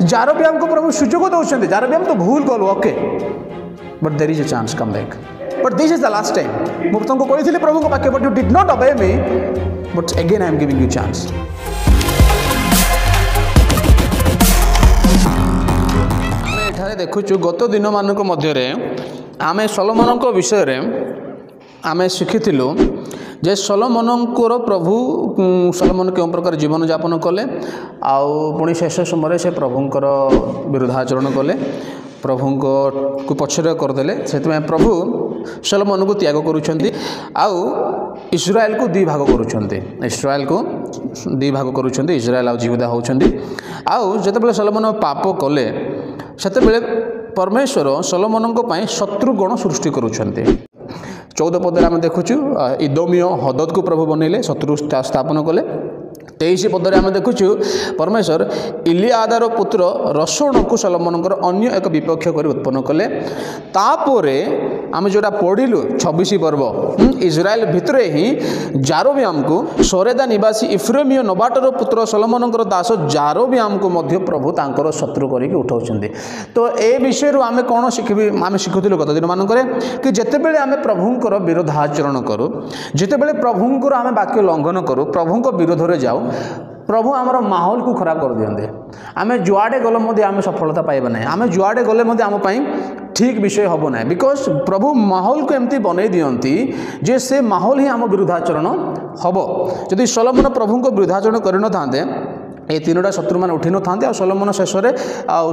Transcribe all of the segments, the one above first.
जारोबियाम को प्रभु सुजोग दौरान जारोबियाम तो भूल गलु okay but there is a chance come back but this is the last time मुझे तुमको कही प्रभु को वाक्य but you did not obey me but again I am giving you chance. देखुचु गत दिन मानक मध्य आमे सलोमन विषय आमे शिखिलु जे सलोमन प्रभु सलोमन क्यों प्रकार जीवन यापन कले पुणी शेष समय से प्रभुंकर विरोधाचरण कले प्रभु को पछर करदे से प्रभु सलोमन को त्याग करुँच इस्राएल को दी भाग करुँच इस्राएल को दी भाग करुँच इस्राएल आ जीवदा होती आते सलोमन पाप कले सेते परमेश्वर सलोमन शत्रुगण सृष्टि करुँच 14 पदे आम देखुचु इदोमियो हदद को प्रभु बनइले शत्रु स्थापन कले 23 पदे आम देखुचु परमेश्वर इलियादार पुत्र रसोण को सलोमन अन्य एक विपक्ष कर उत्पन्न कले तापरे आम जोटा पढ़िलु 26 पर्व इज्राएल भितर ही जारोबियाम को सोरेदा निवासी इफ्रेमियो नबाटर पुत्र सलोमन दास जारोबियाम को मध्य प्रभु तांकर शत्रु करके उठाउछन्ते। तो ए विषय आम कौन आम शिखुलु गत दिन मानक कि जितेबले आम प्रभुंकर विरोधाचरण करूँ जितेबले प्रभुंकर आम वाक्य लंघन करूँ प्रभुंक विरोध में जाऊ प्रभु आमर माहौल को खराब कर दियंते आम जुआडे गले आम सफलता पाइबा ना आम जुआडे गले आम ठीक विषय हम ना बिकज प्रभु माहौल को एमती बनई दियंती जे से माहौल ही आम विरोधाचरण हम जदि सलोमन प्रभु को विरोधाचरण कर न थांते ये 3टा शत्रु मैंने उठी न था सलोमन शेष में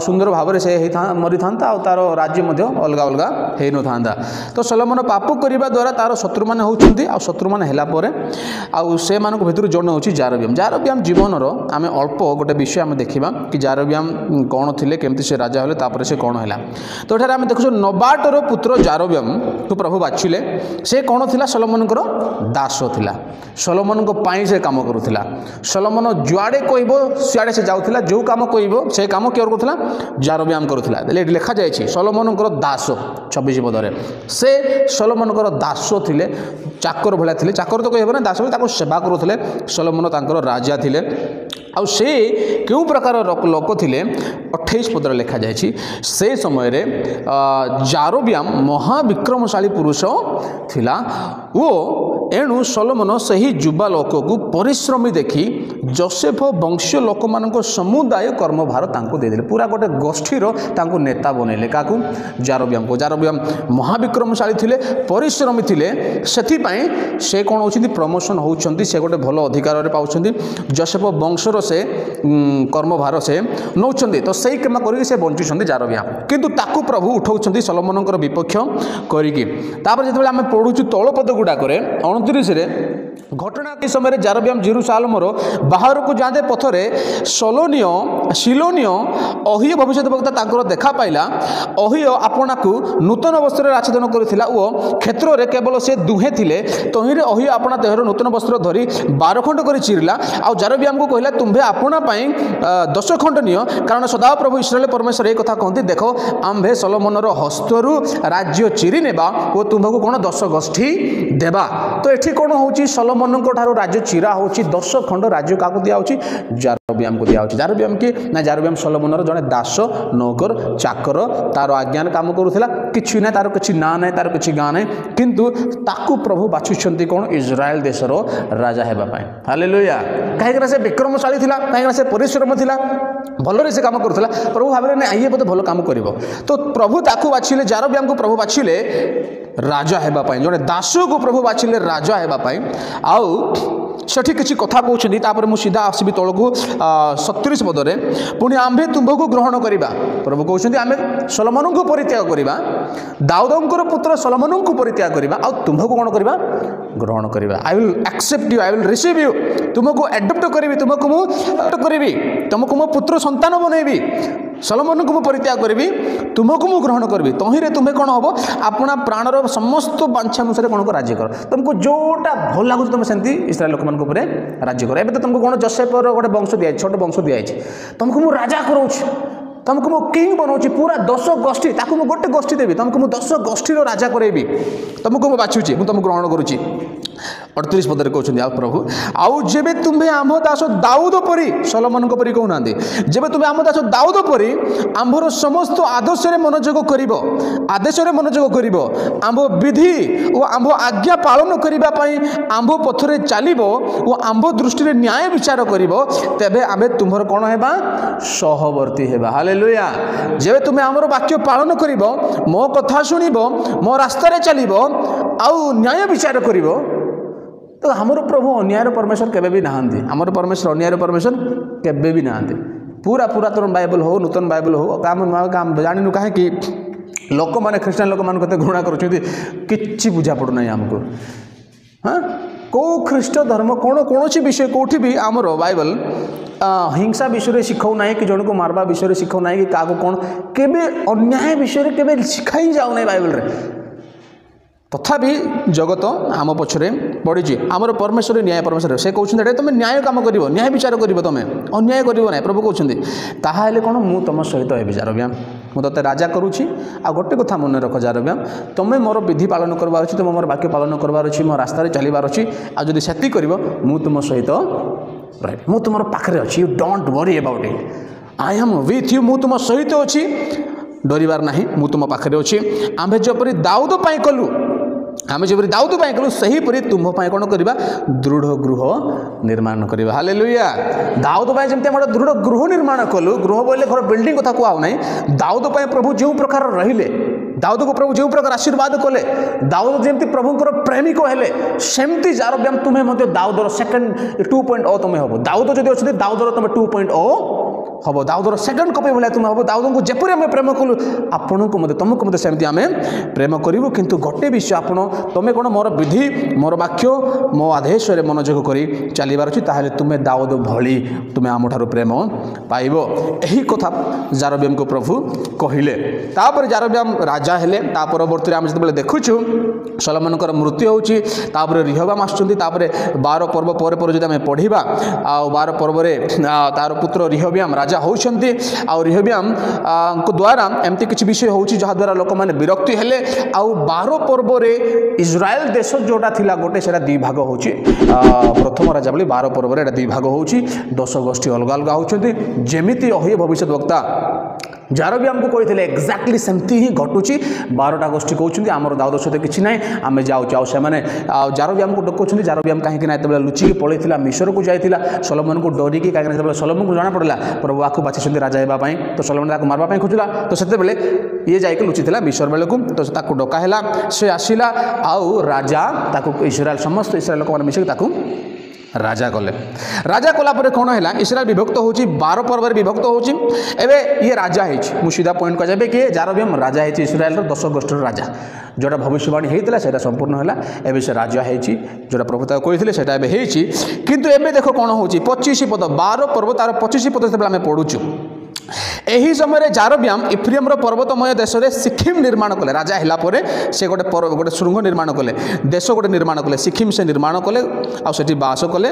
सुंदर भाव से मरी था तार राज्य अलग अलग हो न था। तो सलोमन पाप करने द्वारा तार शत्रु मैंने होती शत्रु मैंने से भर जड़े हूँ जारोबियाम जारोबियाम जीवन आम अल्प गोटे विषय आम देखा कि जारोबियाम कौन थे केमती से राजा हेले तापर से कौन है। तो ये आम देखु नबाटर पुत्र जारोबियाम को प्रभु बाछिले से कौन थी सलोमन दास था सलोमन से कम करुला सलोमन जुआड़े कह सियाड़े से जाऊला जो काम कह से कम किए करूला जारोबियाम करूला लिखा जाए सलोमन दास 26 पदे से सलोमन दास थे चाकर भाया थे चाकर तो कह दास सेवा करुले सलोमन राजा थे आ से क्यों प्रकार लोक थे 28 पदर लिखा जाए से समय जारोबियाम महाविक्रमशाली पुरुष थिला वो एणु सलोमन सही युवा लोक को परिश्रमी देखी जोसेफ वंशीय लोक मान समुदाय कर्मभार देदेले पूरा गोटे गोष्ठीर नेता बनइले क्या जारोबियाम को जारोबियाम महाविक्रमशाली थिले परिश्रमी थिले से कौन होती प्रमोशन होती से गोटे भल अधिकार पाँच जोसेफ वंशर से कर्मभार से नौकरी तो सही कम करके बंचुंट जारोबियाम किंतु ताकू प्रभु उठाउछन्ति सलोमन विपक्ष करिकी जो आम पढ़ुचु तल पद गुड़ाक 29 घटना के समय जारोबियाम जेरूसालेमर बाहर को जाते पथरे सिलोनिय अहिय भविष्यवक्ता तांकर देखा पाइला अहिय आपना को नूतन वस्त्र आच्छादन करथिला ओ क्षेत्र रे केवल से दुहे थिले तहिरे अहिय आपना देहर नूतन वस्त्र धरी 12 खंड कर चिरला आ जारोबियाम को कहला तुम्भे आपना पई 10 खंड नियो कारण सदा प्रभु इस्राएल परमेश्वर ए कथा कहते देखो आम्भे सलोमनर हस्तरु राज्य चिरी नेबा ओ तुम्भको कोन 10 गोष्ठी देबा। तो एठी कोन होची सलोमन को ठारो राज्य चिरा होची 10 खंड राज्य काको दिया होची जारोबियाम को दिया होची जारोबियाम की ना जारोबियाम सलोमनर जने दास नौकर चाकर तार आज्ञान काम करूथिला किछि ना तार किछि ना नै तार किछि गां नै किंतु ताकू प्रभु बाछुछंती कोन इस्राएल देशर राजा हेबा पाए हालेलुया काहेकरा से विक्रमशाली थिला काहेकरा से परिश्रम थिला भलरे से काम करूथिला प्रभु भाबरे नै आइए बोते भलो काम करिवो तो प्रभु ताकू बाछिले जारोबियाम को प्रभु बाछिले राजा हेबा पाए जने दास को प्रभु बाछिले राजा हेबा पाए आउ सेठी किसी कथा कहते मुझे सीधा आसबि तौक 37 पदे पुणी आम्भे तुम्भको ग्रहण करवा प्रभु कहते आम सलोमन को परित्याग करवा दाऊदंकर पुत्र सलोमन को परित्याग करवा आ तुम्भको कौन करवा ग्रहण करवा I will accept you I will receive you तुमको एडप्ट करी तुमको मुझे तुमको मो पुत्र संतान बनैबी सलोमन को परित्याग करी तुमको मु ग्रहण करी तहिरे तुम्हें कौन हम अपना प्राणर समस्त बांछा अनुसार कौन को राज्य कर तुमको जोटा भल लगुच तुम सेमती इस्राएल लोक मान राज्य कर एवं तो तुमको कौन जोसेफर गोटे वंश दिया छोट वंश दिखाई तुमको मु राजा कराऊँ तुमको मु किंग बनाऊँ पूरा 10 गोष्ठी ताकू मु गोटे गोष्ठी देवी तुमको मु 10 गोष्ठी राजा करेबी तुमको मु बाछुची मु तुमको ग्रहण करुच्ची 38 पदरे कहते आ प्रभु आउ जेबे तुम्हें आम दास दाऊद परी सलोमन परी कहना जेबे तुम्हें आम दास दाऊद परी आंभर समस्त आदर्श मनोयोग कर आदेश मनोयोग कर आंभ विधि और आंभ आज्ञा पालन करने आंभ पथरे चलो और आंभ दृष्टि न्याय विचार कर तेबे आमे तुम्हार कौन है सहवर्ती है हालेलुया जेबे तुम्हें आमर वाक्य पालन कर मो कथा शुणव मो रास्तार चलो आउ न्याय विचार कर तो हमर प्रभु अन्याय परमेश्वर केबे भी नहांती हमर परमेश्वर अन्याय परमेश्वर केबे भी नहांती पूरा पुरातन बाइबल हो नूतन बाइबल हो काम जानी कहीं कि लोक मैंने ख्रीष्टान लोक मान घृणा कर बुझा पड़ना आमको हाँ कौ ख्रीष्ट धर्म कौन कौन विषय कौटी भी आमर बाइबल हिंसा विषय शिखाऊ ना कि जन को मारवा विषय शिखाऊ ना कि क्या कौन केबे अन्याय विषय केबे शिखाई जाऊ ना बाइबल रे तथापि जगत आम पछरे पड़ी आमर परमेश्वर न्याय परमेश्वर से कहते तुम न्याय कम कर न्याय विचार कर तुम अन्याय कर ना प्रभु कहते ताहले कौन मु तुम सहित है जारब्याम मुझे राजा करुँची आ गोटे कथा मन रख जारब्याम तुम्हें मोर विधि पालन करवार अच्छी तुम मोर वाक्य पालन करवार अच्छी मो रास्तार चलबार अच्छी आ जदि सेति कर मु तुम सहित रही मु तुम पाखे अच्छी you don't worry about it I am with you मु तुम सहित अच्छी डरबार ना मु तुम पाखे अच्छी आम्भे जपरी दाऊद पाई कलु आम जब दाऊद पाई कलु सहीपरी तुम्हें कौन करवा दृढ़ गृह निर्माण करवा हालेलुया दाऊद पाई जमती आम दृढ़ गृह निर्माण कलु गृह बोले घर बिल्डिंग कथा कहू ना दाऊद पाई प्रभु जो प्रकार रहिले दाऊद को प्रभु जो प्रकार आशीर्वाद कले दाऊद जमती प्रभुंर प्रेमिक हेले सेमती जारब्याम तुम्हें दाऊदर सेकेंड 2.0 तुम्हें हम दाऊद जब अच्छे दाऊदर तुम 2.0 हम दाऊदर सेकेंड कपी भाई तुम हम दाऊद को जपरी आम प्रेम कलु आपण को मत तुमको मत सेमती आम प्रेम करूँ किंतु गोटे विषय आपण तुम्हें कौन मोर विधि मोर वाक्य मो आदेश मनोयोग कर चलबार अच्छी ताहले तुम्हें दाऊद भली तुम्हें आम ठार प्रेम पाइब यही कथा जारब्याम को प्रभु कहले तापर जारब्याम राजा हेले ता परवर्ती आम जो देखुचु सलोमनकर मृत्यु होची तापर रिहबाम आसुँच 12 पर्व पर जब आम पढ़ा आ 12 पर्व तार पुत्र रिहबाम राजा होती आउ रिहबाम को द्वारा एमती किसी विषय होची जहाँ द्वारा लोक मैंने विरक्ति हेले आउ 12 पर्व इज्राएल देश जोटा थिला गोटे सेटा दी भाग होची प्रथम राजा बोली 12 पर्व एटा दी भाग होची 10 गोष्ठी अलग अलग होचंती जेमिति अहि भविष्यत वक्ता जारब्याम को कहते एक्जाक्टली सेमती ही घटुची 12टा गोष्ठी कहते आमर दाऊद सहित किसी ना आम जाऊँ से जारब्याम को डकाउं जारब्याम कहीं लुचिकी पलैला मिश्र को जाइला सलोमन को डरिकी कहीं सलोमन को जना पड़ा प्रभु आपको बाछी राजा होगापी तो सलोमन ताको मारवा खोजला तो से ये जाकि लुचिला मिश्र बेलू तो डकाला से आसला आउ राजा इस्राएल समस्त इस्राएल लोक मिसिक राजा कले राजा कलापर कौन है इस्राएल विभक्त होची 12 पर्व विभक्त होची एबे ये राजा है मु सीधा पॉइंट कह कि जारब्याम राजा है इस्राएल 10 गोष्ठी राजा जोटा भविष्यवाणी होता है संपूर्ण है एबे से राजा है जोटा प्रभु कहते से किंतु एबे देख कौन हो 25 पद 12 पर्व तार 25 पद से आम पढ़ुचु एही समय जारब्याम इफ्रेमर पर्वतमय देश में सिक्किम निर्माण कले राजा है से गोटे श्रृंग निर्माण कले देश गोटे निर्माण कले सिक्किम से निर्माण कले आठी बास कले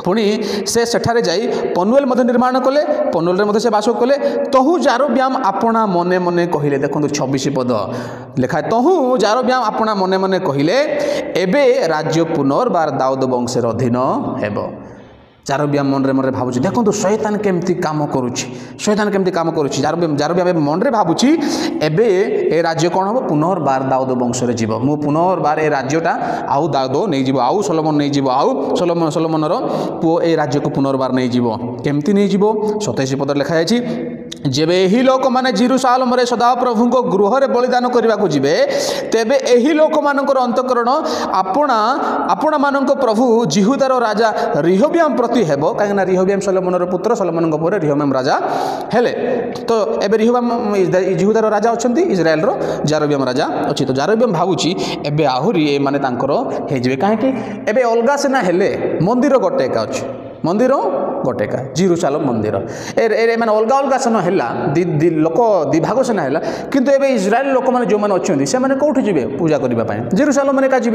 पुणी से सेठारे जाई पनुएल निर्माण कले पनुएल से बास कले तहु जारब्याम आपणा मने मने कहले देखो 26 पद लिखा तहु जारब्याम आपणा मने मने कहले एबे राज्य पुनर्बार दाऊद वंशर अधीन हेब जारब्याम मन रे भावुची देखो शैतान केमती काम करुची शैतान केमती काम करुची जारब्याम मन रे भावुची एबे ए राज्य कौन हम पुनर्बार दाऊद वंश रे जीव मु पुनर्बार ए राज्यटा आउ दाऊद नहीं जीव आउ सलोमन नहीं जीव आउ सलोमनर पुओ ए राज्य को पुनर्बार नहीं जीव केमती नहीं जीव 27 पद लिखा जायछि जेबे एही लोक माने जेरूसालेम रे सदा प्रभु को गृह रे बलिदान करबा को जिबे तेबे एही लोक मानकर अंतकरण आपणा मानक प्रभु जिहुदार राजा रिहबाम प्रति हेबो काहेना रिहबाम सलोमनर पुत्र सलोमन पर रिहबाम राजा हेले तो एबे रिहबाम जिहुदार राजा अछंती इज्राएल रो जारब्याम राजा अछि तो जारब्याम भाबुची एबे आहुरी ए माने तांकर हे जिवे काहे कि एबे अलगा सेना हेले मंदिर गोटे का अछि मंदिर गोटेका जेरूसालेम मंदिर ए माने अलग अलग सेना है लोक दिभाग सेना है किंतु एबे इज्राएल लोक मैंने जो मैंने अच्छे से मैंने कौट जी पूजा करने जेरूसालेम मैंने का जी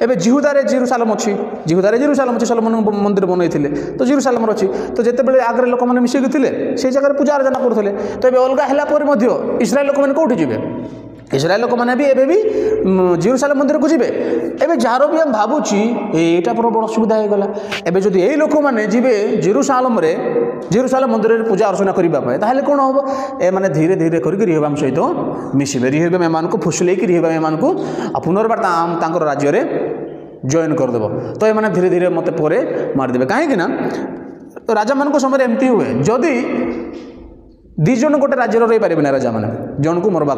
एबे जिहुदारे जेरूसालेम अच्छी जिहुदारे जेरूसालेम अच्छी सलोमन मंदिर बनई तो जेरूसालेम अच्छी तो जिते आगे लोक मैंने मिसिक थे से जगह पूजा अर्चना करते तो ये अलग है इज्राएल लोक मैंने कौट जी इस्राएल लोक मैंने भी एबे भी जेरूसालेम मंदिर को जीवे एबे जार भी हम भावुची एटा पर बड़ सुविधा हो गला एबे जदि एई लोक माने जीवे जेरूसालेम मंदिर रे पूजा अर्चना करिबा पाए ताहले कोन होबो ए माने धीरे धीरे करिक रिहबाम सहित मिसिबे रिहबाम एमान को फुसलेई कि रिहबाम एमान को पुनर्बार तांकर राज्य रे जॉइन कर देबो तो ए माने धीरे धीरे मते परे मार देबे काहे कि ना राजा मान को समय एमती हुए जदि दी जन गोटे राज्य रही पारे ना राजा मैंने जन को मरवा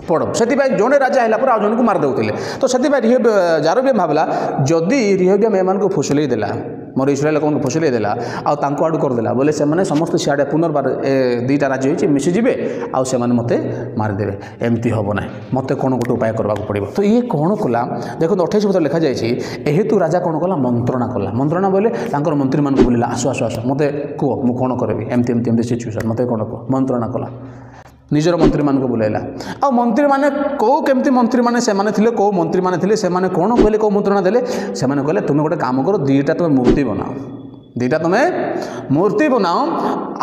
पड़ से जड़े राजा है आ जन को मार देते तो से जारोबियाम भावला जदि रिहबियाम एम को फुसलई देला मोर इस्राएल लोक फुसलई देला आउ आड़ करदेला बोले से समस्त सियाड़े पुनर्बार दुईटा राज्य होती मिशीजे आउ से मते मारिदेवे एमती हम ना मत कौन गोटे उपाय करने पड़ो तो ये कौन कला देखो 28 पद लिखा जाए हेतु राजा कौन कला मंत्रणा बोले मंत्री मान बोलिला आस आस आस मत कह मु कौन करी एमती एमती एमती सिचुएसन मत कौन कह मंत्रणा कला निजर मंत्री मान को बुलाइला आ मंत्री माने को केमती मंत्री माने से माने थिले को मंत्री माने थिले से माने कोन कहले को मंत्रणा देले से माने कहले तुम गोटे काम करो दुईटा तुम मूर्ति बनाओ दुईटा तुम मूर्ति बनाओ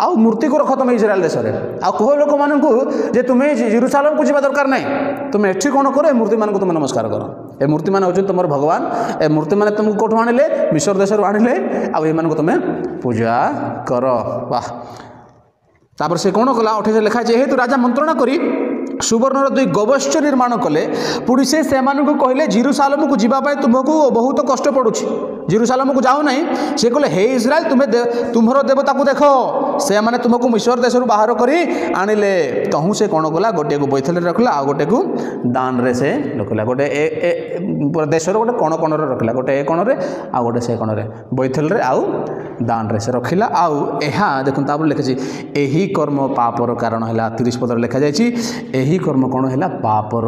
आउ मूर्ति को रख तुम इस्राएल देश में आ कह लोक मान को जे तुम्हें जेरूसालेम को जावा दरकार नहीं तुम एठी कौन करो ए मूर्ति मान को तुम नमस्कार करो ए मूर्ति मान होचन तुम भगवान ए मूर्ति मान तुमको कोठो आनिले मिस्र देश आनिले आ ए मान को तुम पूजा करो वाह तापर से कौन कला 28 लिखा है हेतु राजा मंत्रणा करी सुवर्णर 2 गवश्च निर्माण कले पुणी से कहले जेरूसालेम को जीवाई तुमको बहुत कष्ट पड़ुछि जेरूसालेम को जाओ नहीं से कहले हे इस्राएल तुम्हें तुम्हार देवता को देख से माने तुमको मिस्र देश बाहर करी आनिले कहूँ से कौन कला गोटे को बैथल रखला आ गोटे को दान रे से रखला गोटे देश गोटे कण कण रखला गोटे ए कण रे आ गोटे से कण रे बैथल रे आउ दान रे से रखिला आउ एहा देखो तापर लिखा एही कर्म पापर कारण है 30 पद लिखा जाए यही कर्म कौन है पापर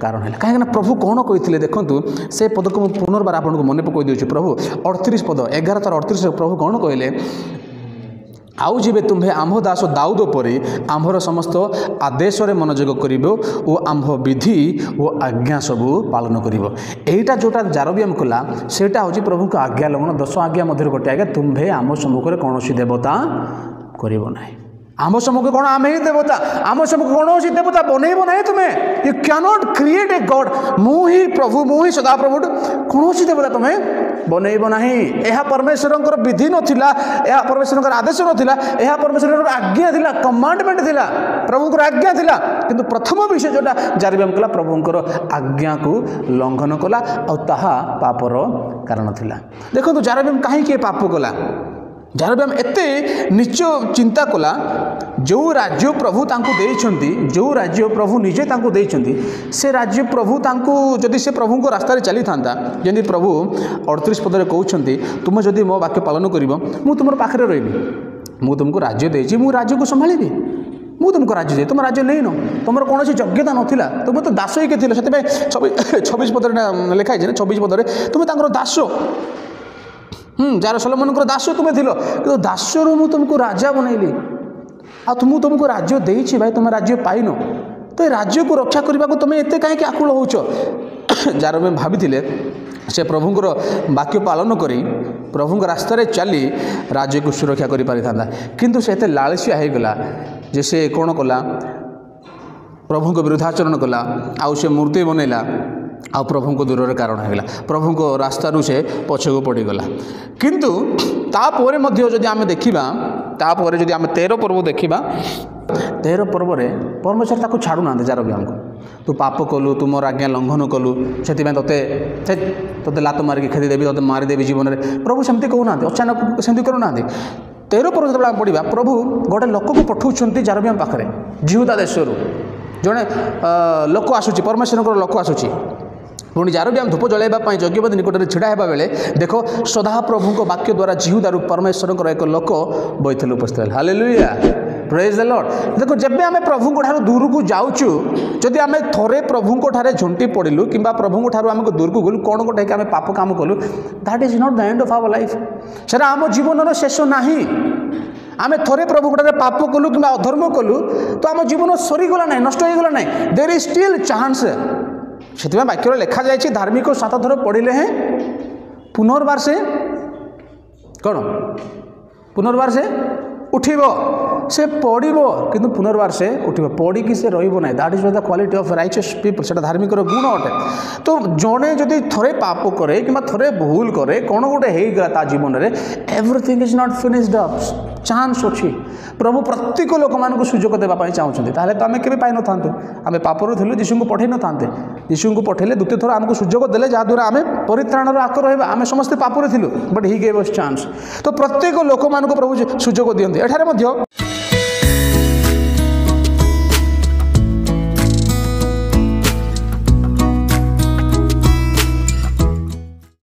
कारण है कहीं प्रभु कौन कही देखु से पद को पुनर्बार आपको मन पकई दूसरी प्रभु 38 पद 11:38 प्रभु कौन कहले आउ जीवे तुम्हें आम्भ दास दाऊद परी आम्भर समस्त आदेश मनोयोग कर आम्भ विधि और आज्ञा सबू पालन करा जोटा जारोबियाम कला सेटा हूँ प्रभु को आज्ञा लगन 10 आज्ञा मध्य गोटे आज्ञा तुम्हें आम सम्मुखें कौन देवता करना आम सम्मुख कौन आम ही देवता आम सम्मुख कौन देवता बनइब ना तुम्हें you cannot create a god मुही प्रभु मुही सदा प्रभु कौन देवता तुम्हें बनइब ना यह परमेश्वर विधि नाला यह परमेश्वर आदेश नाला यह परमेश्वर आज्ञा थिला कमांडमेंट थिला प्रभुंकर आज्ञा थिला किंतु प्रथम विषय जोटा जारोबियाम कला प्रभुंकर आज्ञा को लंघन कला और ताहा पापर कारण थिला देखो जारोबियाम कहीं पाप कला जारोबियाम एते नीच चिंता कला जो राज्य प्रभु तांको देइछंती जो राज्य प्रभु निजे तांको देइछंती से राज्य प्रभु तांको जदि से प्रभु को रास्ता रे चली थांता जेंति प्रभु 38 पद रे कहउछंती तुम जदि मो वाक्य पालन करिवो मु तुमर पाखरे रहिबी मु तुमको राज्य देइछि मु राज्य को संभाळिबी मु तुमको राज्य दे तुम राज्य नहीं न तुम कौन योग्यता नाला तुम तो दास ही थे से 26 पद लिखाई 26 पद तुम दास जार सलोमन दास तुम्हें थिलो कि दास रु तुमको राजा बनइली आ तुमको राज्य देइछि भाई तुम राज्य पाइन तो राज्य को रक्षा करने को तुम एत कहीं आकुल होच जार में भाभी से प्रभुंर वाक्य पालन करी प्रभु रास्तार चली राज्य को सुरक्षा कर पारि था किंतु से एत लालसिया हो गला जे से कौन कला प्रभु को विरुद्धाचरण कला आउ से मूर्ति बनैला आ प्रभु को दूर कारण होगा प्रभु को रास्तारू से पछक पड़गला किंतु तापर जदि आम देखा तापर जदि आम 13 पर्व देखा 13 पर्व परमेश्वर ताको छाड़ू ना जारोबियाम को तू पाप कलु तुम आज्ञा लंघन कलु से ते लात मारिक खेदेवी ते मारिदेवी जीवन में प्रभु सेमती कहूना अचानक सेमती करूना 13 पर्व जो पढ़ा प्रभु गोटे लोक को पठाऊँ जारोबियाम पाखे जिहुदा देश जड़े लोक आसूँ परमेश्वर लोक आसूँ पुणी जारोबियाम धूप जलैवाई यज्ञवेदी निकट छिड़ा होगा बेले देख सदा प्रभु को वाक्य द्वारा जिहुदारू परमेश्वर एक लोक बैठल उपस्थित हालेलुया प्रेज द लॉर्ड देखो जब आम प्रभु ठार दूर को जाऊँ जदि आम थोड़े प्रभु ठारे झुंटी पड़लु कि प्रभु ठार आम दूर को गलु कौन गोटे आम पाप काम कलु that is not the end of our life सेटा आम जीवन शेष नहीं आम थोड़े प्रभु ठारे पाप कलु कि अधर्म कलु तो आम जीवन सरीगला ना नष्ट हो गला ना देयर इज स्टिल चांस से वाक्य लिखा जाए धार्मिक 7 थर पढ़िले हैं पुनर्बार से कौन पुनर्बार से उठिब से पड़ब किंतु पुनर्बार से उठिब पड़ी से रहिबो नहीं that is the quality of righteous people सेटा धार्मिक गुण अटे। तो जड़े जदि थोड़े पाप करे कि थोड़े भूल करे कौन गोटे होगा ता जीवन में everything is not finished up chance अच्छी प्रभु प्रत्येक लोक मान सुजोग देवाई चाहते ताहले तो आम के पाई न था आम पापर थी जीशु को पठे न था जीशु को पठेले द्वितीय थर आमको सुजोग देले जहाद्वारा आम परित्राणर आक रहा आम समस्ते पापर थिलु but he gave us chance. तो प्रत्येक लोक मान प्रभु सुजोग दियंती एठारे मध्य